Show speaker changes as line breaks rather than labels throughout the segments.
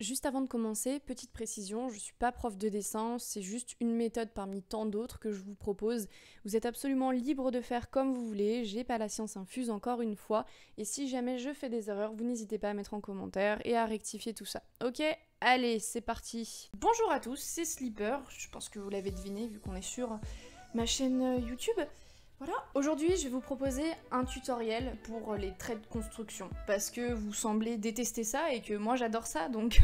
Juste avant de commencer, petite précision, je suis pas prof de dessin, c'est juste une méthode parmi tant d'autres que je vous propose. Vous êtes absolument libre de faire comme vous voulez, j'ai pas la science infuse encore une fois, et si jamais je fais des erreurs, vous n'hésitez pas à mettre en commentaire et à rectifier tout ça. Ok, allez, c'est parti. Bonjour à tous, c'est Sleeper, je pense que vous l'avez deviné vu qu'on est sur ma chaîne YouTube. Voilà, aujourd'hui je vais vous proposer un tutoriel pour les traits de construction parce que vous semblez détester ça et que moi j'adore ça, donc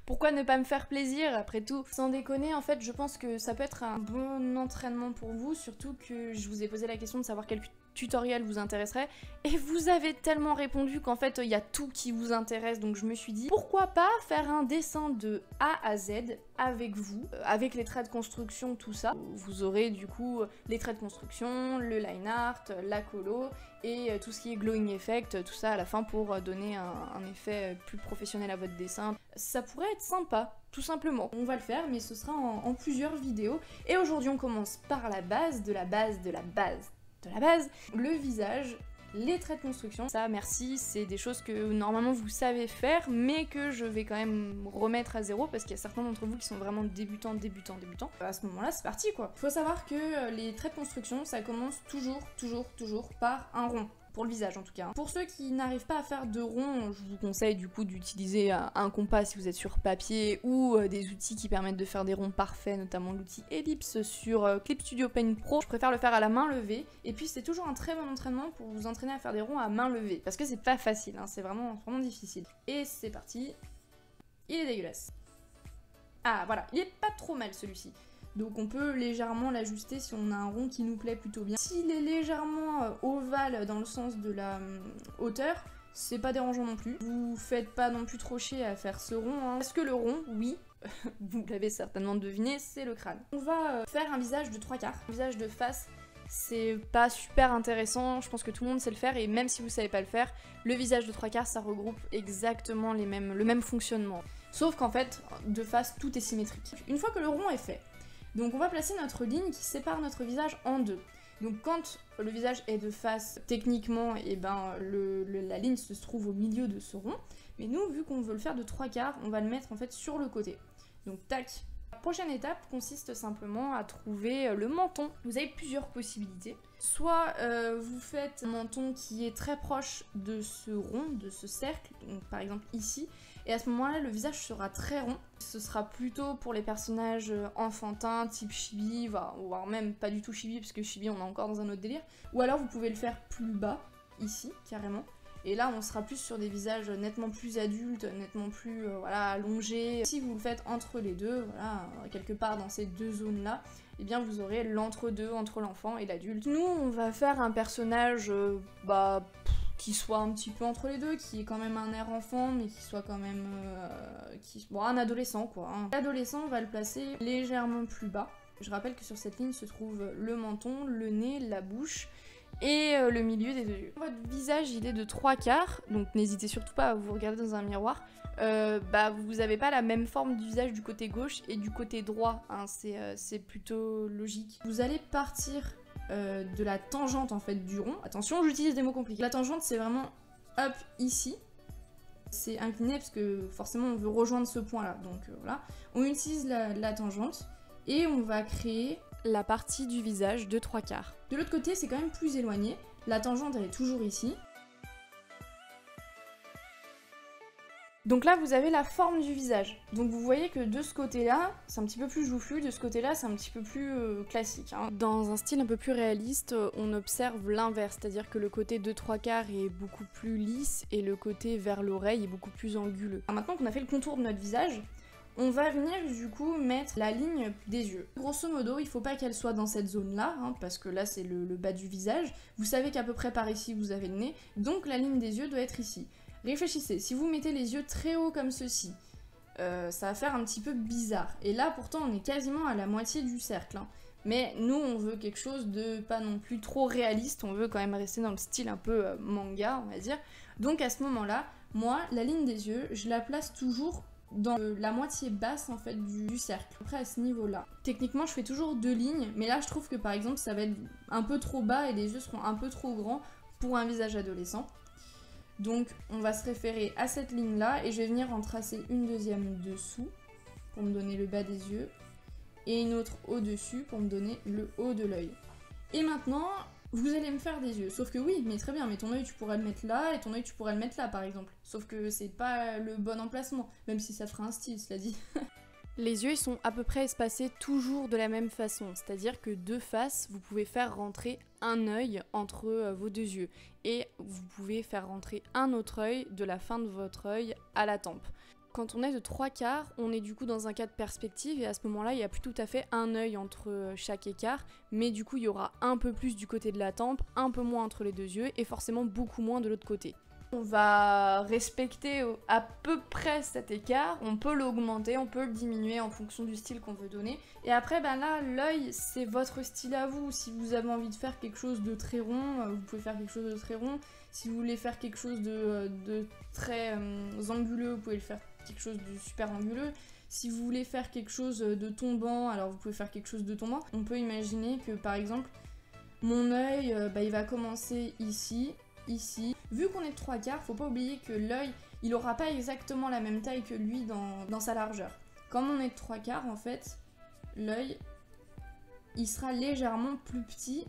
pourquoi ne pas me faire plaisir après tout. Sans déconner, en fait je pense que ça peut être un bon entraînement pour vous, surtout que je vous ai posé la question de savoir quel tutoriel vous intéresserait et vous avez tellement répondu qu'en fait il y a tout qui vous intéresse, donc je me suis dit pourquoi pas faire un dessin de A à Z avec vous, avec les traits de construction, tout ça. Vous aurez du coup les traits de construction, le line art, la colo et tout ce qui est glowing effect, tout ça à la fin pour donner un effet plus professionnel à votre dessin. Ça pourrait être sympa, tout simplement. On va le faire, mais ce sera en plusieurs vidéos. Et aujourd'hui on commence par la base de la base de la base de la base, le visage, les traits de construction. Ça, merci, c'est des choses que normalement vous savez faire, mais que je vais quand même remettre à zéro parce qu'il y a certains d'entre vous qui sont vraiment débutants. À ce moment-là, c'est parti quoi. Faut savoir que les traits de construction, ça commence toujours par un rond. Pour le visage en tout cas. Pour ceux qui n'arrivent pas à faire de rond, je vous conseille du coup d'utiliser un compas si vous êtes sur papier ou des outils qui permettent de faire des ronds parfaits, notamment l'outil Ellipse sur Clip Studio Paint Pro. Je préfère le faire à la main levée et puis c'est toujours un très bon entraînement pour vous entraîner à faire des ronds à main levée parce que c'est pas facile, hein, c'est vraiment difficile. Et c'est parti. Il est dégueulasse. Ah voilà, il est pas trop mal celui-ci. Donc on peut légèrement l'ajuster si on a un rond qui nous plaît plutôt bien. S'il est légèrement ovale dans le sens de la hauteur, c'est pas dérangeant non plus. Vous faites pas non plus trop chier à faire ce rond, hein. Parce que le rond, oui, vous l'avez certainement deviné, c'est le crâne. On va faire un visage de 3/4. Un visage de face, c'est pas super intéressant, je pense que tout le monde sait le faire, et même si vous savez pas le faire, le visage de 3/4 ça regroupe exactement le même fonctionnement. Sauf qu'en fait, de face, tout est symétrique. Une fois que le rond est fait, donc on va placer notre ligne qui sépare notre visage en deux. Donc quand le visage est de face, techniquement, et ben, la ligne se trouve au milieu de ce rond. Mais nous, vu qu'on veut le faire de 3/4, on va le mettre en fait sur le côté. Donc tac. La prochaine étape consiste simplement à trouver le menton. Vous avez plusieurs possibilités. Soit vous faites un menton qui est très proche de ce rond, de ce cercle, donc par exemple ici, et à ce moment-là le visage sera très rond. Ce sera plutôt pour les personnages enfantins, type chibi, voire même pas du tout chibi, parce que chibi on est encore dans un autre délire. Ou alors vous pouvez le faire plus bas, ici, carrément. Et là, on sera plus sur des visages nettement plus adultes, nettement plus voilà, allongés. Si vous le faites entre les deux, voilà, quelque part dans ces deux zones-là, eh bien vous aurez l'entre-deux entre l'enfant et l'adulte. Nous, on va faire un personnage qui soit un petit peu entre les deux, qui ait quand même un air enfant, mais qui soit quand même un adolescent, quoi. Hein. L'adolescent, on va le placer légèrement plus bas. Je rappelle que sur cette ligne se trouve le menton, le nez, la bouche et le milieu des deux yeux. Votre visage il est de 3/4, donc n'hésitez surtout pas à vous regarder dans un miroir. Vous n'avez pas la même forme du visage du côté gauche et du côté droit, hein, c'est plutôt logique. Vous allez partir de la tangente en fait du rond. Attention, j'utilise des mots compliqués. La tangente c'est vraiment hop ici. C'est incliné parce que forcément on veut rejoindre ce point là, donc voilà. On utilise la tangente et on va créer la partie du visage de 3/4. De l'autre côté, c'est quand même plus éloigné. La tangente, elle est toujours ici. Donc là, vous avez la forme du visage. Donc vous voyez que de ce côté-là, c'est un petit peu plus joufflu, de ce côté-là, c'est un petit peu plus classique. Hein. Dans un style un peu plus réaliste, on observe l'inverse, c'est-à-dire que le côté de 3/4 est beaucoup plus lisse et le côté vers l'oreille est beaucoup plus anguleux. Alors maintenant qu'on a fait le contour de notre visage, on va venir du coup mettre la ligne des yeux. Grosso modo, il faut pas qu'elle soit dans cette zone-là, hein, parce que là c'est le bas du visage. Vous savez qu'à peu près par ici vous avez le nez, donc la ligne des yeux doit être ici. Réfléchissez, si vous mettez les yeux très haut comme ceci, ça va faire un petit peu bizarre. Et là pourtant on est quasiment à la moitié du cercle. Hein. Mais nous on veut quelque chose de pas non plus trop réaliste, on veut quand même rester dans le style un peu manga on va dire. Donc à ce moment-là, moi la ligne des yeux, je la place toujours dans la moitié basse en fait du cercle, après à ce niveau là. Techniquement je fais toujours deux lignes, mais là je trouve que par exemple ça va être un peu trop bas et les yeux seront un peu trop grands pour un visage adolescent. Donc on va se référer à cette ligne là et je vais venir en tracer une deuxième dessous pour me donner le bas des yeux et une autre au-dessus pour me donner le haut de l'œil. Et maintenant, vous allez me faire des yeux. Sauf que oui, mais très bien, mais ton œil tu pourrais le mettre là et ton œil tu pourrais le mettre là par exemple. Sauf que c'est pas le bon emplacement, même si ça fera un style, cela dit. Les yeux ils sont à peu près espacés toujours de la même façon, c'est-à-dire que de face, vous pouvez faire rentrer un œil entre vos deux yeux et vous pouvez faire rentrer un autre œil de la fin de votre œil à la tempe. Quand on est de 3/4, on est du coup dans un cas de perspective et à ce moment-là, il n'y a plus tout à fait un œil entre chaque écart, mais du coup, il y aura un peu plus du côté de la tempe, un peu moins entre les deux yeux et forcément beaucoup moins de l'autre côté. On va respecter à peu près cet écart, on peut l'augmenter, on peut le diminuer en fonction du style qu'on veut donner. Et après, ben là, l'œil, c'est votre style à vous. Si vous avez envie de faire quelque chose de très rond, vous pouvez faire quelque chose de très rond. Si vous voulez faire quelque chose de très anguleux, vous pouvez le faire quelque chose de super anguleux. Si vous voulez faire quelque chose de tombant, alors vous pouvez faire quelque chose de tombant. On peut imaginer que, par exemple, mon œil, il va commencer ici. Ici. Vu qu'on est de 3/4, faut pas oublier que l'œil, il aura pas exactement la même taille que lui dans sa largeur. Comme on est de 3/4, en fait, l'œil, il sera légèrement plus petit.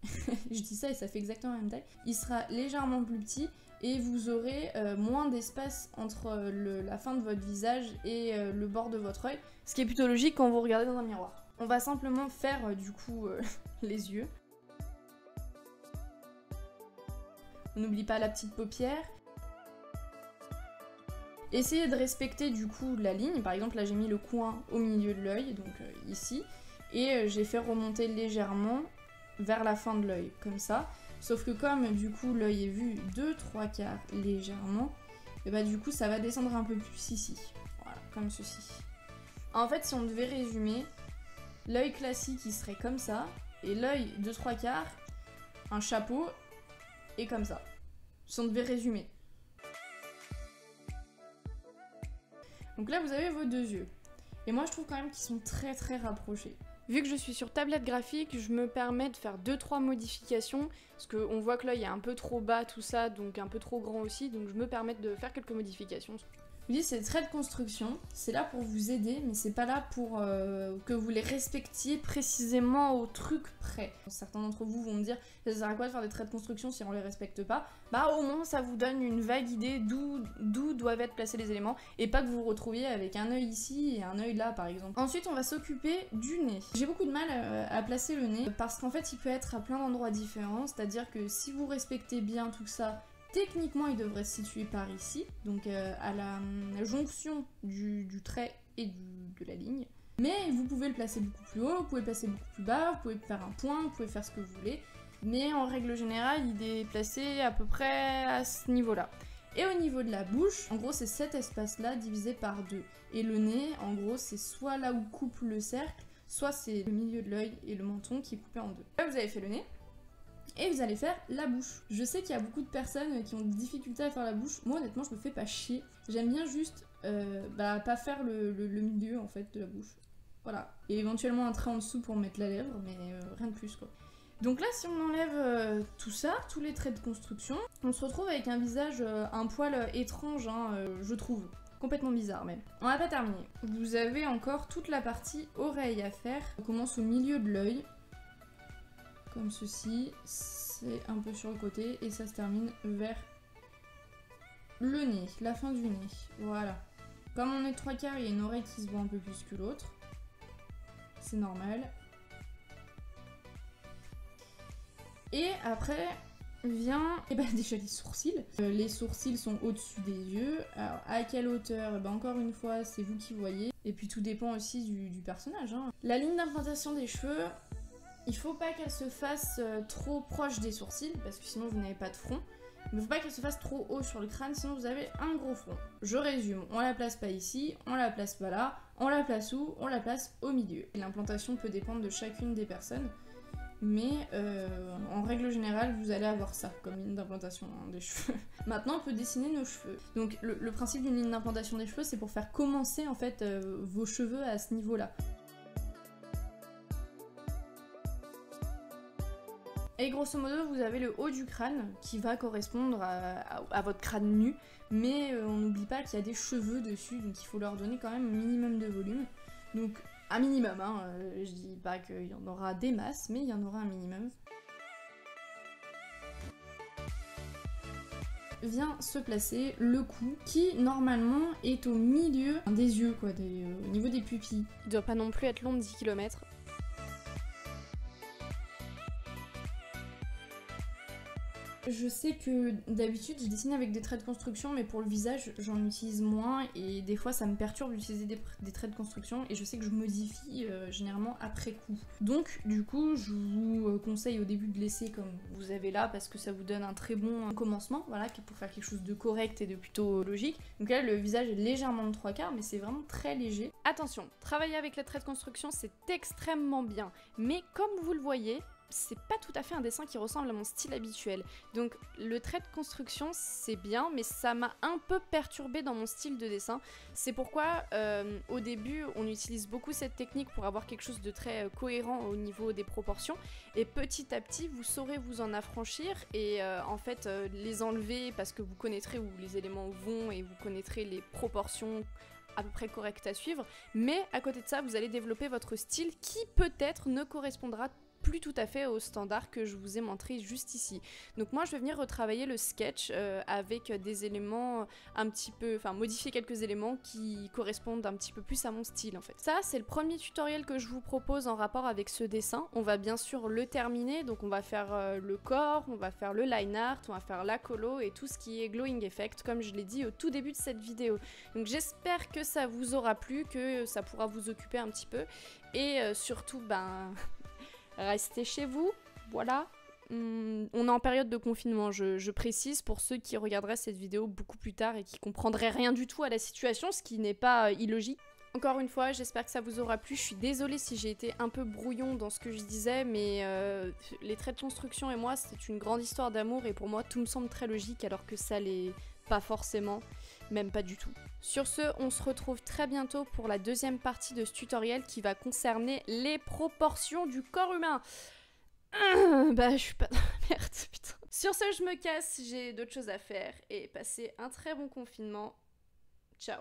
Je dis ça et ça fait exactement la même taille. Il sera légèrement plus petit et vous aurez moins d'espace entre la fin de votre visage et le bord de votre œil. Ce qui est plutôt logique quand vous regardez dans un miroir. On va simplement faire du coup les yeux. On n'oublie pas la petite paupière. Essayez de respecter du coup la ligne. Par exemple, là j'ai mis le coin au milieu de l'œil, donc ici. Et j'ai fait remonter légèrement vers la fin de l'œil, comme ça. Sauf que comme du coup l'œil est vu de 3/4 légèrement, et bah du coup ça va descendre un peu plus ici. Voilà, comme ceci. En fait, si on devait résumer, l'œil classique il serait comme ça, et l'œil de 3/4, un chapeau, et comme ça. Si on devait résumer. Donc là, vous avez vos deux yeux. Et moi, je trouve quand même qu'ils sont très très rapprochés. Vu que je suis sur tablette graphique, je me permets de faire 2-3 modifications. Parce qu'on voit que l'œil est un peu trop bas, tout ça, donc un peu trop grand aussi. Donc je me permets de faire quelques modifications. Je dis, c'est des traits de construction, c'est là pour vous aider, mais c'est pas là pour que vous les respectiez précisément au truc près. Certains d'entre vous vont me dire, ça sert à quoi de faire des traits de construction si on les respecte pas? Bah au moins ça vous donne une vague idée d'où doivent être placés les éléments, et pas que vous vous retrouviez avec un œil ici et un œil là par exemple. Ensuite on va s'occuper du nez. J'ai beaucoup de mal à placer le nez, parce qu'en fait il peut être à plein d'endroits différents, c'est-à-dire que si vous respectez bien tout ça, techniquement, il devrait se situer par ici, donc à la jonction du trait et de la ligne. Mais vous pouvez le placer beaucoup plus haut, vous pouvez le placer beaucoup plus bas, vous pouvez faire un point, vous pouvez faire ce que vous voulez. Mais en règle générale, il est placé à peu près à ce niveau-là. Et au niveau de la bouche, en gros, c'est cet espace-là divisé par 2. Et le nez, en gros, c'est soit là où coupe le cercle, soit c'est le milieu de l'œil et le menton qui est coupé en 2. Là, vous avez fait le nez. Et vous allez faire la bouche. Je sais qu'il y a beaucoup de personnes qui ont des difficultés à faire la bouche. Moi honnêtement je me fais pas chier. J'aime bien juste pas faire le milieu en fait de la bouche. Voilà. Et éventuellement un trait en dessous pour mettre la lèvre, mais rien de plus quoi. Donc là si on enlève tout ça, tous les traits de construction, on se retrouve avec un visage un poil étrange, je trouve. Complètement bizarre même. On n'a pas terminé. Vous avez encore toute la partie oreille à faire. On commence au milieu de l'œil. Comme ceci, c'est un peu sur le côté et ça se termine vers le nez, la fin du nez. Voilà. Comme on est de 3/4, il y a une oreille qui se voit un peu plus que l'autre. C'est normal. Et après vient déjà les sourcils. Les sourcils sont au-dessus des yeux. Alors à quelle hauteur? Encore une fois, c'est vous qui voyez. Et puis tout dépend aussi du personnage. La ligne d'implantation des cheveux, il faut pas qu'elle se fasse trop proche des sourcils, parce que sinon vous n'avez pas de front. Il ne faut pas qu'elle se fasse trop haut sur le crâne, sinon vous avez un gros front. Je résume, on la place pas ici, on la place pas là, on la place où? On la place au milieu. L'implantation peut dépendre de chacune des personnes, mais en règle générale, vous allez avoir ça comme ligne d'implantation des cheveux. Maintenant, on peut dessiner nos cheveux. Donc le principe d'une ligne d'implantation des cheveux, c'est pour faire commencer en fait vos cheveux à ce niveau-là. Et grosso modo, vous avez le haut du crâne qui va correspondre à votre crâne nu, mais on n'oublie pas qu'il y a des cheveux dessus, donc il faut leur donner quand même un minimum de volume. Donc un minimum, hein, je dis pas qu'il y en aura des masses, mais il y en aura un minimum. Vient se placer le cou qui normalement est au milieu des yeux, quoi, au niveau des pupilles. Il doit pas non plus être long de 10 km. Je sais que d'habitude je dessine avec des traits de construction, mais pour le visage j'en utilise moins et des fois ça me perturbe d'utiliser des traits de construction et je sais que je modifie généralement après coup. Donc du coup je vous conseille au début de laisser comme vous avez là parce que ça vous donne un très bon commencement, voilà, pour faire quelque chose de correct et de plutôt logique. Donc là le visage est légèrement de 3/4 mais c'est vraiment très léger. Attention, travailler avec les traits de construction c'est extrêmement bien, mais comme vous le voyez, c'est pas tout à fait un dessin qui ressemble à mon style habituel. Donc le trait de construction c'est bien, mais ça m'a un peu perturbé dans mon style de dessin. C'est pourquoi au début on utilise beaucoup cette technique pour avoir quelque chose de très cohérent au niveau des proportions. Et petit à petit vous saurez vous en affranchir et en fait les enlever parce que vous connaîtrez où les éléments vont et vous connaîtrez les proportions à peu près correctes à suivre. Mais à côté de ça vous allez développer votre style qui peut-être ne correspondra plus tout à fait au standard que je vous ai montré juste ici. Donc moi je vais venir retravailler le sketch avec des éléments un petit peu, enfin modifier quelques éléments qui correspondent un petit peu plus à mon style en fait. Ça c'est le premier tutoriel que je vous propose en rapport avec ce dessin. On va bien sûr le terminer, donc on va faire le corps, on va faire le line art, on va faire la colo et tout ce qui est glowing effect comme je l'ai dit au tout début de cette vidéo. Donc j'espère que ça vous aura plu, que ça pourra vous occuper un petit peu et surtout ben... restez chez vous, voilà. On est en période de confinement, je précise pour ceux qui regarderaient cette vidéo beaucoup plus tard et qui comprendraient rien du tout à la situation, ce qui n'est pas illogique. Encore une fois, j'espère que ça vous aura plu. Je suis désolée si j'ai été un peu brouillon dans ce que je disais, mais les traits de construction et moi, c'est une grande histoire d'amour et pour moi, tout me semble très logique alors que ça l'est pas forcément, même pas du tout. Sur ce, on se retrouve très bientôt pour la deuxième partie de ce tutoriel qui va concerner les proportions du corps humain. Bah, je suis pas dans la merde, putain. Sur ce, je me casse, j'ai d'autres choses à faire et passez un très bon confinement. Ciao.